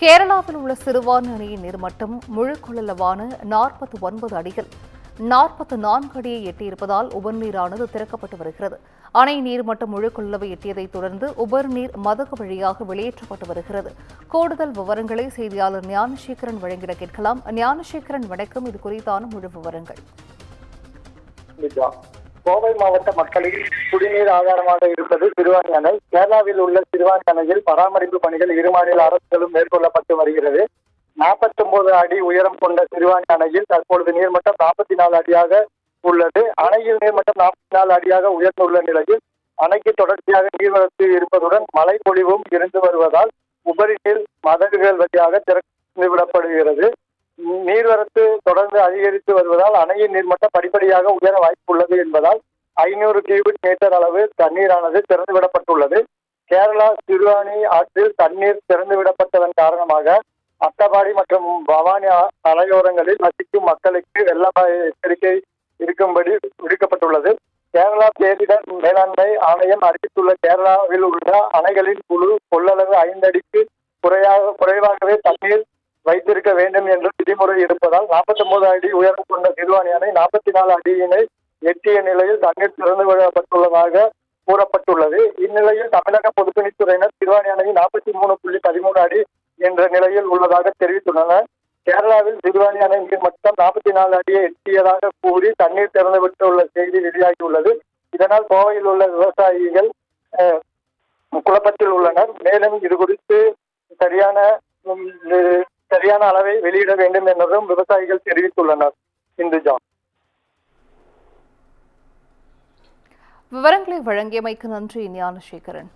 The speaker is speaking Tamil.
கேரளாவில் உள்ள சிறுவாணி அணையின் நீர்மட்டம் முழு கொள்ளளவான 49 அடிகள் 44 அடியை எட்டியிருப்பதால் உபர்நீரானது திறக்கப்பட்டு வருகிறது. அணை நீர்மட்டம் முழு கொள்ளளவை எட்டியதைத் தொடர்ந்து உபர்நீர் மதகு வழியாக வெளியேற்றப்பட்டு வருகிறது. கூடுதல் விவரங்களை செய்தியாளர் ஞானசேகரன் வழங்கிட கேட்கலாம். ஞானசேகரன், வணக்கம். இது குறித்தான முழு விவரங்கள். கோவை மாவட்ட மக்களின் குடிநீர் ஆதாரமாக இருப்பது சிறுவாணி அணை. கேரளாவில் உள்ள சிறுவாணி அணையில் பராமரிப்பு பணிகள் இரு மாநில அரசுகளும் மேற்கொள்ளப்பட்டு வருகிறது. 49 அடி உயரம் கொண்ட சிறுவாணி அணையில் தற்பொழுது நீர்மட்டம் 44 அடியாக உள்ளது. அணையில் நீர்மட்டம் 44 அடியாக உயர்ந்துள்ள நிலையில் அணைக்கு தொடர்ச்சியாக நீர்வரத்து இருப்பதுடன் மழை பொழிவும் இருந்து வருவதால் உபரி நீர் மதகுகள் வழியாக திறந்துவிடப்படுகிறது. நீர்வரத்து தொடர்ந்து அதிகரித்து வருவதால் அணையின் நீர்மட்டம் படிப்படியாக உயர வாய்ப்புள்ளது என்பதால் 500 கியூபிக் மீட்டர் அளவு தண்ணீரானது திறந்துவிடப்பட்டுள்ளது. கேரளா சிறுவாணி ஆற்றில் தண்ணீர் திறந்துவிடப்பட்டதன் காரணமாக அட்டப்பாடி மற்றும் பவானி அணையோரங்களில் வசிக்கும் மக்களுக்கு வெள்ள எச்சரிக்கை இருக்கும்படி விடுக்கப்பட்டுள்ளது. கேரளா பேரிடர் மேலாண்மை ஆணையம் அறிவித்துள்ள கேரளாவில் உள்ள அணைகளின் குழு கொள்ளளவு 5 அடிக்கு குறைவாகவே தண்ணீர் வைத்திருக்க வேண்டும் என்று விதிமுறை இருப்பதால் 49 அடி உயரம் கொண்ட சிறுவாணி அணை 44 அடியினை எட்டிய நிலையில் தண்ணீர் திறந்து விடப்பட்டுள்ளதாக கூறப்பட்டுள்ளது. இந்நிலையில் தமிழக பொதுப்பணித்துறையினர் சிறுவாணி அணை 43.13 அடி என்ற நிலையில் உள்ளதாக தெரிவித்துள்ளனர். கேரளாவில் சிறுவாணி அணை நீர்மட்டம் 44 அடியை எட்டியதாக கூறி தண்ணீர் திறந்துவிட்டுள்ள செய்தி வெளியாகியுள்ளது. இதனால் கோவையில் உள்ள விவசாயிகள் குழப்பத்தில் உள்ளனர். மேலும் இது குறித்து சரியான அளவை வெளியிட வேண்டும் என்றும் விவசாயிகள் தெரிவித்துள்ளனர். இந்துஜா, விவரங்களை வழங்கியமைக்கு நன்றி ஞானசேகரன்.